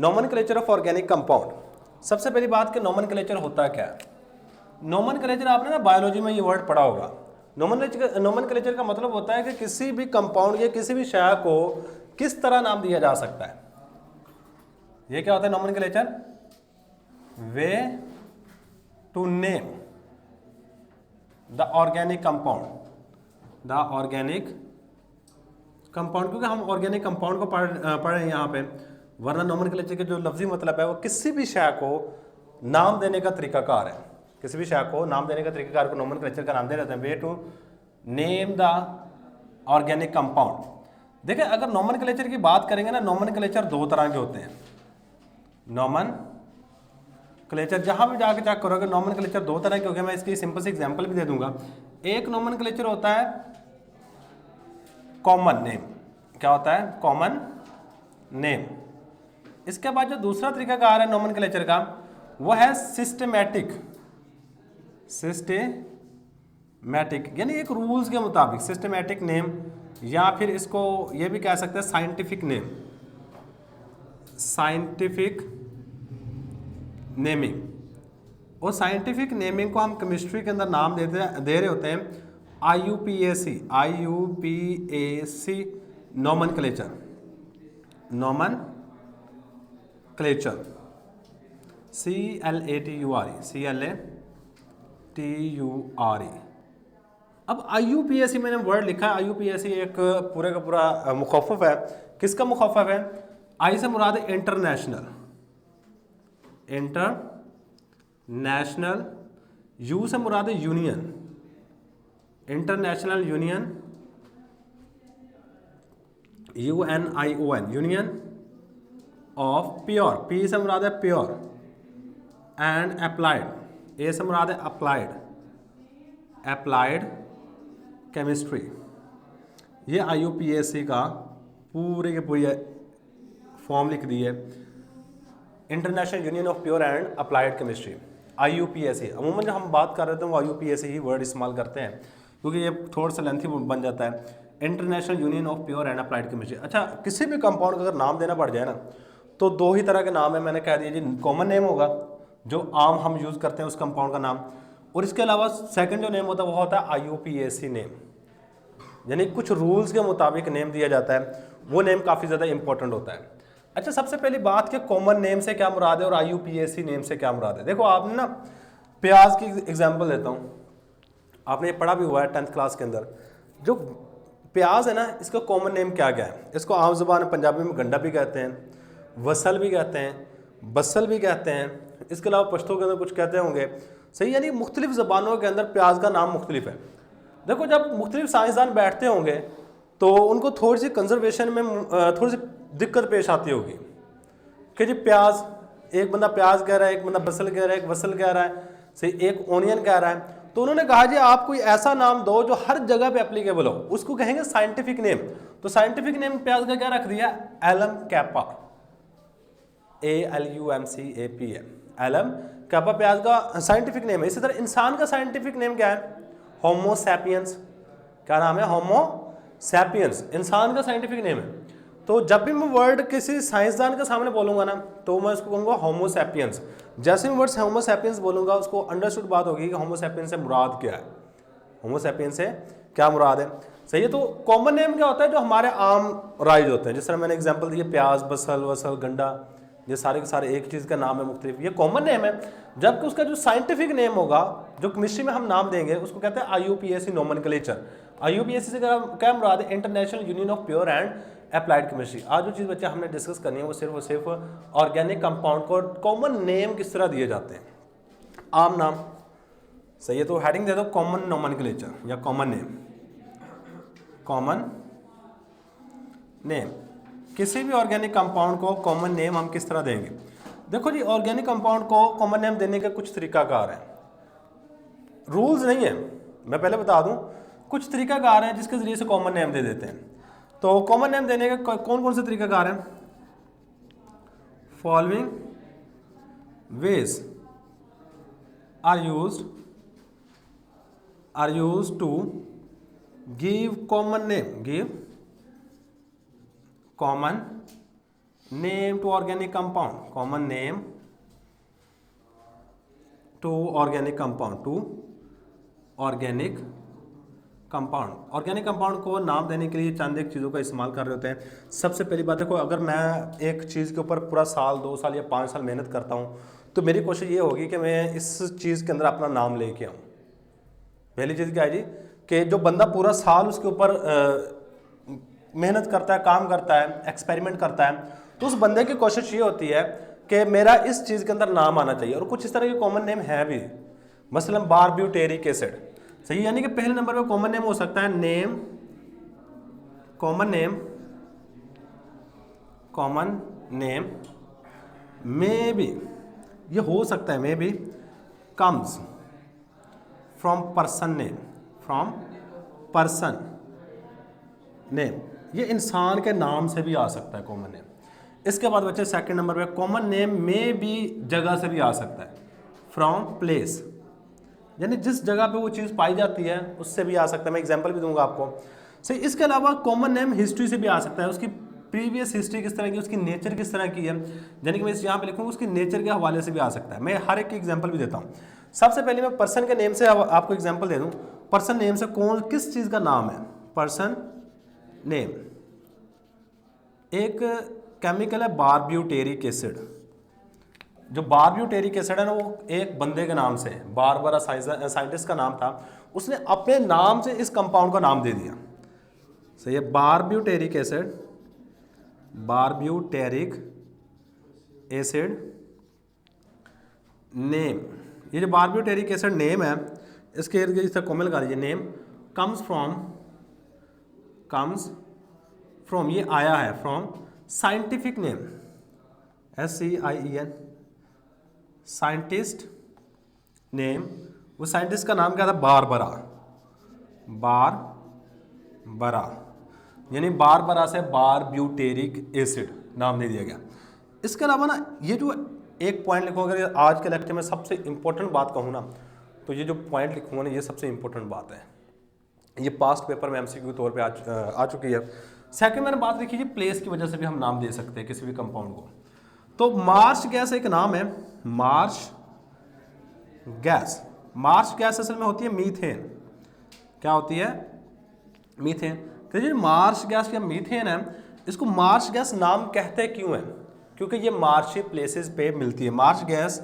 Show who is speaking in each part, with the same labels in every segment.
Speaker 1: Nomenclature of organic compound. सबसे पहली बात कि नोमेनक्लेचर होता क्या है। नोमेनक्लेचर आपने ना बायोलॉजी में ये वर्ड पढ़ा होगा। नोमेनक्लेचर का मतलब होता है कि किसी भी कंपाउंड या किसी भी शय को किस तरह नाम दिया जा सकता है। ये क्या होता है nomenclature? Way to name the organic compound, the organic compound, क्योंकि हम ऑर्गेनिक कंपाउंड को पढ़ रहे हैं यहाँ पे, वरना नोमेनक्लेचर के जो लफ्जी मतलब है वो किसी भी शय को नाम देने का तरीकाकार है। किसी भी शय को नाम देने का तरीकाकार को नोमेनक्लेचर का नाम दे देते हैं। Way to name the organic compound. देखिए अगर नोमेनक्लेचर की बात करेंगे ना, नोमेनक्लेचर दो तरह के होते हैं। नोमेनक्लेचर जहां भी जाके चेक करोगे नोमेनक्लेचर दो तरह के हो गए। मैं इसकी सिंपल सी एग्जांपल भी दे दूंगा। एक नोमेनक्लेचर होता है कॉमन नेम। क्या होता है? Common name. इसके बाद जो दूसरा तरीकाकार है नोमेनक्लेचर का वो है सिस्टमैटिक। सिस्टमैटिक यानी एक रूल्स के मुताबिक सिस्टमैटिक नेम, या फिर इसको ये भी कह सकते हैं साइंटिफिक नेम, साइंटिफिक नेमिंग। और साइंटिफिक नेमिंग को हम केमिस्ट्री के अंदर नाम दे रहे होते हैं IUPAC, IUPAC nomenclature, nomenclature, CLATURE। अब IUPAC मैंने वर्ड लिखा है। IUPAC एक पूरे का पूरा मुखफ़फ़ है। किसका मुखफ़फ़ है? आई से मुराद है इंटरनेशनल, इंटरनेशनल। यू से मुराद है union, international union, UNION, union of pure. P से मुराद है प्योर एंड अप्लाइड। ए से मुराद है अप्लाइड, अप्लाइड केमिस्ट्री। ये IUPAC का पूरे के पूरी फॉर्म लिख दी है, international union of pure and applied chemistry, IUPAC। अमूमन जब हम बात कर रहे थे वो IUPAC ही वर्ड इस्तेमाल करते हैं क्योंकि ये थोड़ा सा लेंथी बन जाता है। International union of pure and applied chemistry. अच्छा, किसी भी कंपाउंड का अगर नाम देना पड़ जाए ना तो दो ही तरह के नाम है। मैंने कह दिया जी, कॉमन नेम होगा जो आम हम यूज़ करते हैं उस कंपाउंड का नाम, और इसके अलावा सेकंड जो नेम होता है वो होता है IUPAC नेम, यानी कुछ रूल्स के मुताबिक नेम दिया जाता है। वो नेम काफ़ी ज़्यादा इंपॉर्टेंट होता है। अच्छा, सबसे पहली बात कि कॉमन नेम से क्या मुराद है और IUPAC नेम से क्या मुराद है। देखो आपने ना प्याज की एग्जांपल देता हूँ, आपने ये पढ़ा भी हुआ है 10th क्लास के अंदर। जो प्याज है ना, इसका कॉमन नेम क्या क्या है? इसको आम ज़ुबान पंजाबी में गंडा भी कहते हैं, वसल भी कहते हैं, बसल भी कहते हैं। इसके अलावा पश्तो के अंदर कुछ कहते होंगे, सही। यानी मुख्तलिफ ज़बानों के अंदर प्याज का नाम मुख्तलिफ है। देखो जब मुख्तलिफ साइंसदान बैठते होंगे तो उनको थोड़ी सी कंजर्वेशन में थोड़ी सी दिक्कत पेश आती होगी कि जी प्याज, एक बंदा प्याज कह रहा है, एक बंदा बसल कह रहा है, एक वसल कह रहा है, सही, एक ओनियन कह रहा है। तो उन्होंने कहा जी आप कोई ऐसा नाम दो जो हर जगह पे एप्लीकेबल हो, उसको कहेंगे साइंटिफिक नेम। तो साइंटिफिक नेम प्याज का क्या रख दिया? Allium cepa, ALUMCAPA, allium cepa प्याज का साइंटिफिक नेम है। इसी तरह इंसान का साइंटिफिक नेम क्या है? Homo sapiens. क्या नाम है? होमो सैपियंस इंसान का साइंटिफिक नेम है। तो जब भी मैं वर्ड किसी साइंसदान के सामने बोलूंगा ना तो मैं उसको कहूँगा होमो सैपियंस। जैसे मैं वर्ड होमो सैपियंस बोलूंगा उसको अंडरस्टूड बात होगी कि होमो सैपियंस से मुराद क्या है, होमो सैपियंस से क्या मुराद है, सही है। तो कॉमन नेम क्या होता है? जो हमारे आम राइज होते हैं। जिस तरह मैंने एग्जांपल दिए प्याज, बसल, वसल, गंडा, ये सारे के सारे एक चीज़ का नाम है मुख्तलिफ, ये कॉमन नेम है। जबकि उसका जो साइंटिफिक नेम होगा, जो केमिस्ट्री में हम नाम देंगे, उसको कहते हैं IUPAC नोमेनक्लेचर। IUPAC से क्या मुराद है? International union of pure and applied chemistry. आज जो चीज़ बच्चे हमने डिस्कस करनी है वो सिर्फ ऑर्गेनिक कंपाउंड को कॉमन नेम किस तरह दिए जाते हैं, आम नाम, सही है। तो हेडिंग दे दो कॉमन नोमेनक्लेचर या कॉमन नेम। कॉमन नेम, किसी भी ऑर्गेनिक कंपाउंड को कॉमन नेम हम किस तरह देंगे? देखो जी, ऑर्गेनिक कंपाउंड को कॉमन नेम देने के कुछ तरीकाकार हैं, रूल्स नहीं है। मैं पहले बता दूं, कुछ तरीकाकार हैं जिसके ज़रिए से कॉमन नेम दे देते हैं। तो कॉमन नेम देने के कौन कौन से तरीकाकार हैं? Following ways are used to give common name, give common name to organic compound, common name to organic compound, to organic compound. Organic compound को नाम देने के लिए चंद एक चीज़ों का इस्तेमाल कर रहे होते हैं। सबसे पहली बात देखो, अगर मैं एक चीज़ के ऊपर पूरा साल 2 साल या 5 साल मेहनत करता हूँ तो मेरी कोशिश ये होगी कि मैं इस चीज़ के अंदर अपना नाम लेके आऊँ। पहली चीज़ क्या है जी, कि जो बंदा पूरा साल उसके ऊपर मेहनत करता है, काम करता है, एक्सपेरिमेंट करता है, तो उस बंदे की कोशिश ये होती है कि मेरा इस चीज़ के अंदर नाम आना चाहिए। और कुछ इस तरह के कॉमन नेम है भी, मसलन बारब्यूटेरिक एसिड, सही, यानी कि पहले नंबर पे कॉमन नेम हो सकता है name, common name may be, ये हो सकता है may be comes from person name, from person name, ये इंसान के नाम से भी आ सकता है कॉमन नेम। इसके बाद बच्चे सेकंड नंबर पे कॉमन नेम में भी जगह से भी आ सकता है, फ्रॉम प्लेस, यानी जिस जगह पे वो चीज़ पाई जाती है उससे भी आ सकता है। मैं एग्जांपल भी दूंगा आपको, सही। इसके अलावा कॉमन नेम हिस्ट्री से भी आ सकता है, उसकी प्रीवियस हिस्ट्री किस तरह की, उसकी नेचर किस तरह की है, यानी कि मैं यहाँ पे लिखूँगा उसकी नेचर के हवाले से भी आ सकता है। मैं हर एक की एग्जाम्पल भी देता हूँ। सबसे पहले मैं पर्सन के नेम से आपको एग्जाम्पल दे दूँ। पर्सन नेम से कौन किस चीज़ का नाम है, पर्सन नेम। एक केमिकल है बारब्यूटेरिक एसिड, जो बारब्यूटेरिक एसिड है ना, वो एक बंदे के नाम से, बारबरा साइंटिस्ट का नाम था, उसने अपने नाम से इस कंपाउंड का नाम दे दिया, सही है। बारब्यूटेरिक एसिड, बारब्यूटेरिक एसिड नेम, ये जो बारब्यूटेरिक एसिड नेम है, इसके इर्द गिर्द इसका कॉमन लगा दीजिए, नेम कम्स फ्रॉम, ये आया है from scientific name, SCIEN, scientist name, वो साइंटिस्ट का नाम क्या था, बारबरा, यानी बारबरा से बारब्यूटेरिक एसिड नाम दे दिया गया। इसके अलावा ना, ये जो एक पॉइंट लिखो, अगर आज के लेक्चर में सबसे इंपॉर्टेंट बात कहूँ ना, तो ये जो पॉइंट लिखूंगा ना, ये सबसे इंपॉर्टेंट बात है। ये पास्ट पेपर में MCQ के तौर पे आ चुकी है। सेकंड मैंने बात लिखी जी, प्लेस की वजह से भी हम नाम दे सकते हैं किसी भी कंपाउंड को। तो मार्श गैस एक नाम है, मार्श गैस। मार्श गैस असल में होती है मीथेन। क्या होती है, मीथेन। तो ये मार्श गैस या मीथेन है, इसको मार्श गैस नाम कहते क्यों है, क्योंकि ये मार्शी प्लेसेस पे मिलती है। Marsh gas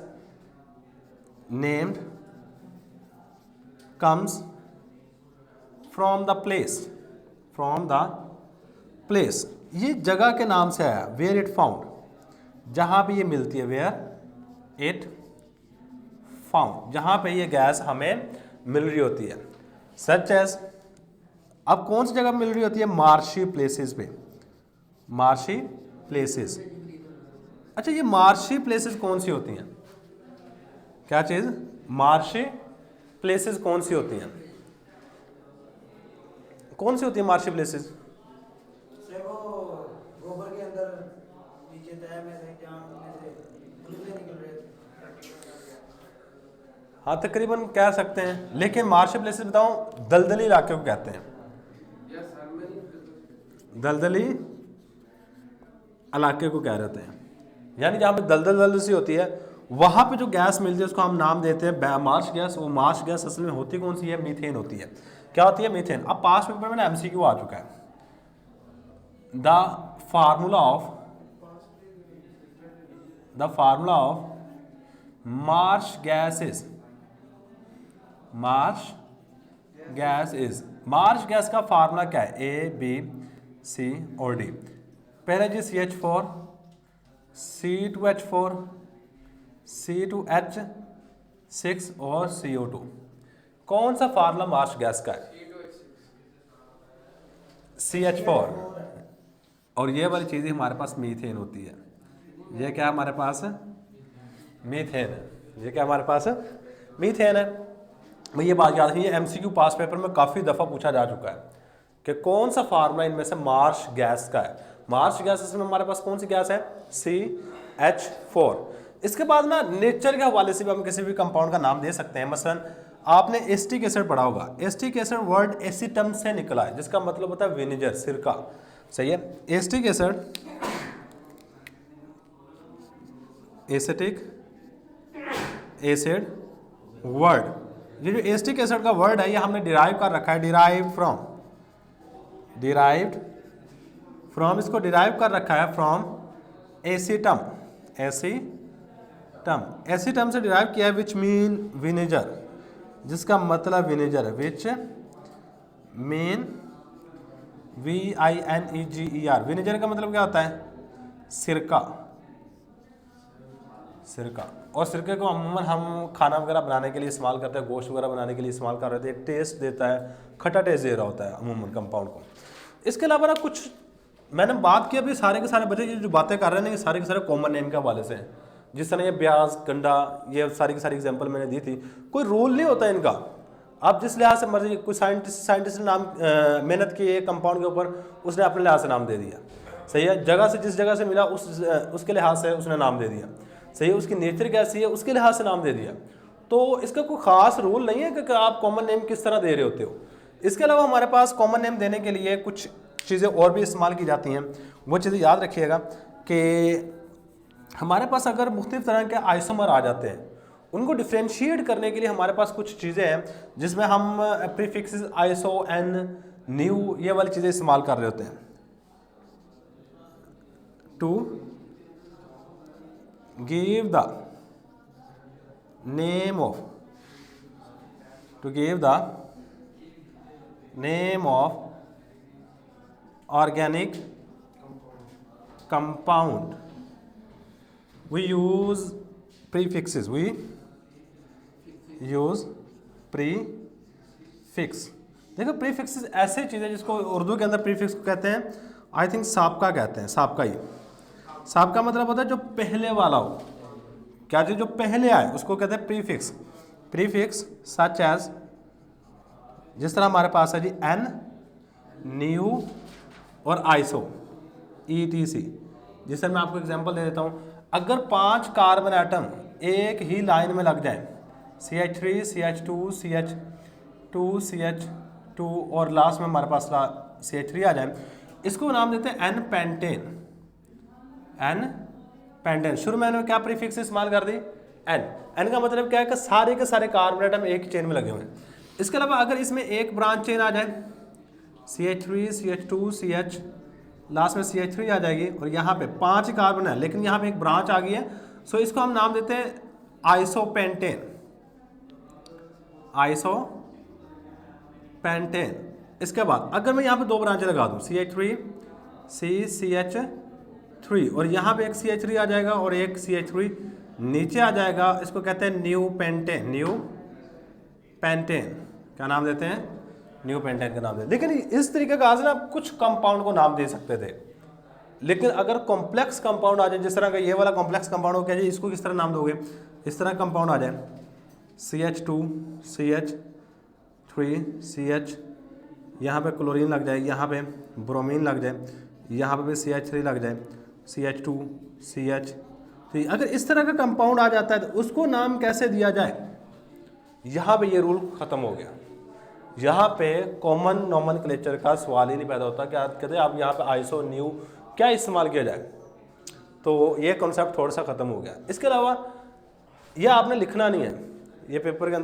Speaker 1: named comes from the place, ये जगह के नाम से आया, वेयर इट फाउंड, जहां पे ये मिलती है, वेयर इट फाउंड, जहां पे ये गैस हमें मिल रही होती है। सच एज, अब कौन सी जगह मिल रही होती है, मार्शी प्लेसेस पे, मार्शी प्लेसेस। अच्छा, ये मार्शी प्लेसेस कौन सी होती हैं, क्या चीज, मार्शी प्लेसेस कौन सी होती हैं, कौन सी होती है मार्शी प्लेसेस?
Speaker 2: गोबर के अंदर नीचे तह में से निकल रहे थे।
Speaker 1: हाँ, तकरीबन कह सकते हैं, लेकिन मार्शी प्लेसेस बताऊं, दलदली इलाके को कहते हैं, दलदली इलाके को कह रहे हैं, यानी जहाँ पे दलदल सी होती है, वहाँ पे जो गैस मिलती है उसको हम नाम देते हैं मार्श गैस। वो मार्श गैस असल में होती कौन सी है, मीथेन होती है। क्या होती है, मीथेन। अब पास्ट पेपर में ना MCQ आ चुका है, the formula of Marsh gas is, Marsh gas का फार्मूला क्या है, ABCD। पहले जी CH4, C2H4, C2H6 और CO2। कौन सा फार्मूला मार्श गैस का है, CH4। और ये वाली चीज़ हमारे पास मीथेन होती है। ये क्या हमारे पास है, मीथेन है। ये क्या हमारे पास है, मीथेन है। मैं ये बात याद रखिए, MCQ पास पेपर में काफ़ी दफ़ा पूछा जा चुका है कि कौन सा फार्मूला इनमें से मार्श गैस का है। मार्श गैस इसमें हमारे पास कौन सी गैस है, CH4। इसके बाद ना नेचर के हवाले से भी हम किसी भी कंपाउंड का नाम दे सकते हैं। मसलन आपने एस्टिक एसिड पढ़ा होगा, एस्टिक एसिड वर्ड एसिटम से निकला है, जिसका मतलब होता है विनेगर, सिरका, सही है। Acetic acid acetic acid word, ये जो एसिटिक एसिड का वर्ड है ये हमने डिराइव कर रखा है, डिराइव्ड फ्रॉम इसको डिराइव कर रखा है फ्रॉम एसिटम एसिटम से डिराइव किया है, विच मीन विनेगर, जिसका मतलब विनेगर है, विच मीन VINEGER। विनेगर का मतलब क्या होता है? सिरका। और सिरके को अमूमन हम खाना वगैरह बनाने के लिए इस्तेमाल करते हैं, गोश्त वगैरह बनाने के लिए इस्तेमाल कर रहे थे, टेस्ट देता है, खट्टा टेस्ट दे रहा होता है अमूमन कंपाउंड को। इसके अलावा ना कुछ मैंने बात की, अभी सारे के सारे बच्चे ये जो बातें कर रहे हैं ये सारे के सारे कॉमन नेम के हवाले से हैं। जिस तरह ये प्याज, गंडा, ये सारी की सारी एग्जांपल मैंने दी थी, कोई रोल नहीं होता इनका। आप जिस लिहाज से मर्जी, कोई साइंटिस्ट ने नाम मेहनत की है कंपाउंड के ऊपर, उसने अपने लिहाज से नाम दे दिया, सही है। जगह से जिस जगह से मिला उसके लिहाज से उसने नाम दे दिया, सही है। उसकी नेचर कैसी है उसके लिहाज से नाम दे दिया। तो इसका कोई ख़ास रूल नहीं है कि आप कॉमन नेम किस तरह दे रहे होते हो। इसके अलावा हमारे पास कॉमन नेम देने के लिए कुछ चीज़ें और भी इस्तेमाल की जाती हैं। वो चीज़ें याद रखिएगा कि हमारे पास अगर मुख्तलिफ तरह के आइसोमर आ जाते हैं, उनको डिफ्रेंशिएट करने के लिए हमारे पास कुछ चीज़ें हैं जिसमें हम प्रीफिक्सेस आइसो, एन, न्यू, ये वाली चीज़ें इस्तेमाल कर रहे होते हैं to give the name of organic compound. we use prefixes, देखो प्रीफिक्सेस ऐसे चीज़ें जिसको उर्दू के अंदर प्रीफिक्स को कहते हैं, आई थिंक साबका कहते हैं, साबका ही। साबका मतलब होता है जो पहले वाला हो, क्या चीज़ जो पहले आए उसको कहते हैं प्रीफिक्स सच एज, जिस तरह हमारे पास है जी एन, न्यू और आइसो, ETC। जिस तरह मैं आपको एग्जांपल दे देता हूँ, अगर 5 कार्बन एटम एक ही लाइन में लग जाए, CH3 CH2 CH2 CH2 और लास्ट में हमारे पास CH3 आ जाए, इसको नाम देते हैं एन पेंटेन। शुरू में क्या प्रीफिक्स इस्तेमाल कर दी? एन का मतलब क्या है कि सारे के सारे कार्बन एटम एक चेन में लगे हुए हैं। इसके अलावा अगर इसमें एक ब्रांच चेन आ जाए, CH3 CH2 CH, लास्ट में CH3 आ जाएगी और यहाँ पे 5 कार्बन है लेकिन यहाँ पे एक ब्रांच आ गई है, सो इसको हम नाम देते हैं आइसोपेंटेन। इसके बाद अगर मैं यहाँ पे 2 ब्रांचें लगा दूँ, CH3 CH3 और यहाँ पे एक CH3 आ जाएगा और एक CH3 नीचे आ जाएगा, इसको कहते हैं न्यू पेंटेन। क्या नाम देते हैं? न्यू पेंटेन का नाम दे। लेकिन इस तरीके का आज ना कुछ कंपाउंड को नाम दे सकते थे, लेकिन अगर कॉम्प्लेक्स कंपाउंड आ जाए, जिस तरह का ये वाला कॉम्प्लेक्स कंपाउंड हो गया जी, इसको किस तरह नाम दोगे? इस तरह कंपाउंड आ जाए CH2 CH3 CH, यहाँ पे क्लोरीन लग जाए, यहाँ पे ब्रोमीन लग जाए, यहाँ पे भी CH3 लग जाए, CH2 CH3। अगर इस तरह का कंपाउंड आ जाता है तो उसको नाम कैसे दिया जाए? यहाँ पे ये रूल ख़त्म हो गया। यहाँ पे कॉमन नोमेनक्लेचर का सवाल ही नहीं पैदा होता कि आप कहते हैं आप यहाँ पे आइसो, न्यू क्या इस्तेमाल किया जाए, तो ये कॉन्सेप्ट थोड़ा सा ख़त्म हो गया। इसके अलावा ये आपने लिखना नहीं है, ये पेपर के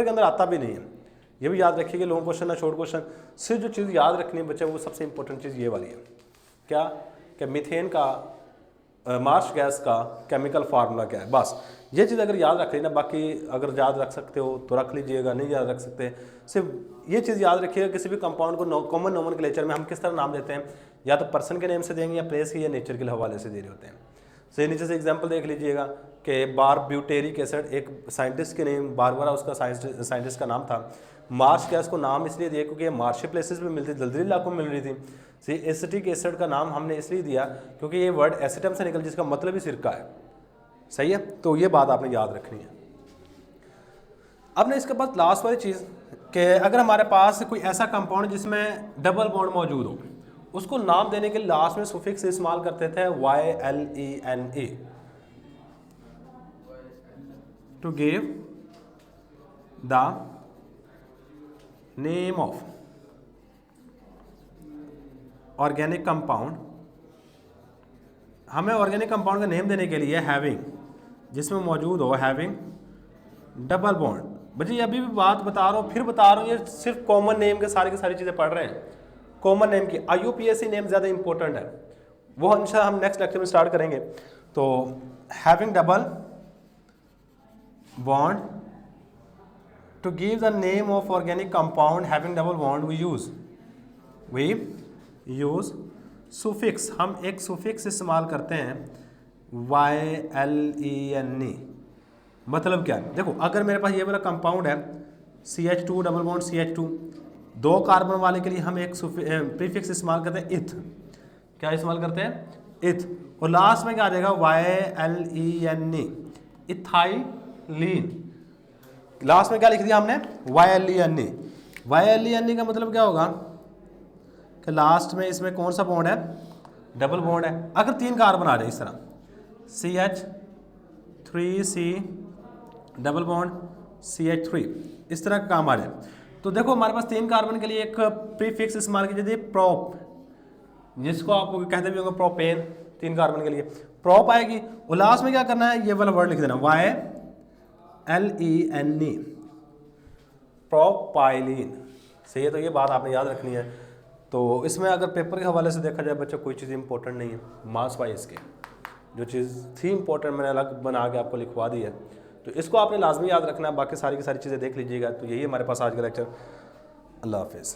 Speaker 1: अंदर आता भी नहीं है। ये भी याद रखिए कि लॉन्ग क्वेश्चन ना शॉर्ट क्वेश्चन, सिर्फ जो चीज़ याद रखनी है बच्चे, वो सबसे इंपॉर्टेंट चीज़ ये वाली है, क्या कि मीथेन का, मार्श गैस का केमिकल फार्मूला क्या है, बस ये चीज़ अगर याद रख ली ना, बाकी अगर याद रख सकते हो तो रख लीजिएगा, नहीं याद रख सकते सिर्फ ये चीज़ याद रखिएगा, किसी भी कंपाउंड को कॉमन नोमेनक्लेचर में हम किस तरह नाम देते हैं, या तो पर्सन के नेम से देंगे या प्लेस की या नेचर के हवाले से दे रहे होते हैं। सही, नीचे से एग्जांपल देख लीजिएगा कि बारब्यूटेरिक एसिड, एक साइंटिस्ट के नेम बारबरा उसका साइंटिस्ट का नाम था। मार्श गैस को नाम इसलिए दिया क्योंकि ये मार्शी प्लेसेस में मिलती, दलदली इलाकों में मिल रही थी। सही, एसिटिक एसिड का नाम हमने इसलिए दिया क्योंकि ये वर्ड एसिटम से निकल, जिसका मतलब ही सिरका है। सही है, तो ये बात आपने याद रखनी है। अब ना इसके बाद लास्ट वाली चीज़ कि अगर हमारे पास कोई ऐसा कंपाउंड जिसमें डबल बॉन्ड मौजूद हो, उसको नाम देने के लास्ट में सुफिक्स इस्तेमाल करते थे YLENE, to give the name of organic compound हमें ऑर्गेनिक कंपाउंड का नेम देने के लिए हैविंग, जिसमें मौजूद हो हैविंग डबल बॉन्ड। बच्चे अभी भी बात बता रहा हूँ, फिर बता रहा हूँ, ये सिर्फ कॉमन नेम के सारी की सारी चीज़ें पढ़ रहे हैं। कॉमन नेम की IUPAC नेम ज़्यादा इंपॉर्टेंट है, वो इंशाल्लाह हम नेक्स्ट लेक्चर में स्टार्ट करेंगे। तो having double bond, to give the name of organic compound having double bond we use suffix. हम एक सुफिक्स इस्तेमाल करते हैं YLENE। मतलब क्या है, देखो अगर मेरे पास ये वाला कंपाउंड है CH2 double bond CH2, 2 carbon वाले के लिए हम एक प्रीफिक्स इस्तेमाल करते हैं इथ। क्या इस्तेमाल करते हैं? इथ। और लास्ट में क्या आ जाएगा? YLENE, ethylene. लास्ट में क्या लिख दिया हमने? YLENE। YLENE का मतलब क्या होगा कि लास्ट में इसमें कौन सा बॉन्ड है? डबल बॉन्ड है। अगर 3 कार्बन आ जाए इस तरह CH3C डबल बॉन्ड CH3, इस तरह का काम आ जाए, तो देखो हमारे पास 3 कार्बन के लिए एक प्रीफिक्स इस्तेमाल कीजिए प्रोप, जिसको आप कहते भी होंगे प्रोपेन। 3 कार्बन के लिए प्रोप आएगी, और लास्ट में क्या करना है? ये वाला वर्ड लिख देना YLENE, प्रोपाइलीन। सही है, तो ये बात आपने याद रखनी है। तो इसमें अगर पेपर के हवाले से देखा जाए बच्चों, कोई चीज़ इंपॉर्टेंट नहीं है मार्क्स वाइज के। जो चीज़ थी इंपॉर्टेंट मैंने अलग बना के आपको लिखवा दी है, तो इसको आपने लाजमी याद रखना है। बाकी सारी की सारी चीज़ें देख लीजिएगा। तो यही हमारे पास आज का लेक्चर। अल्लाह हाफिज़।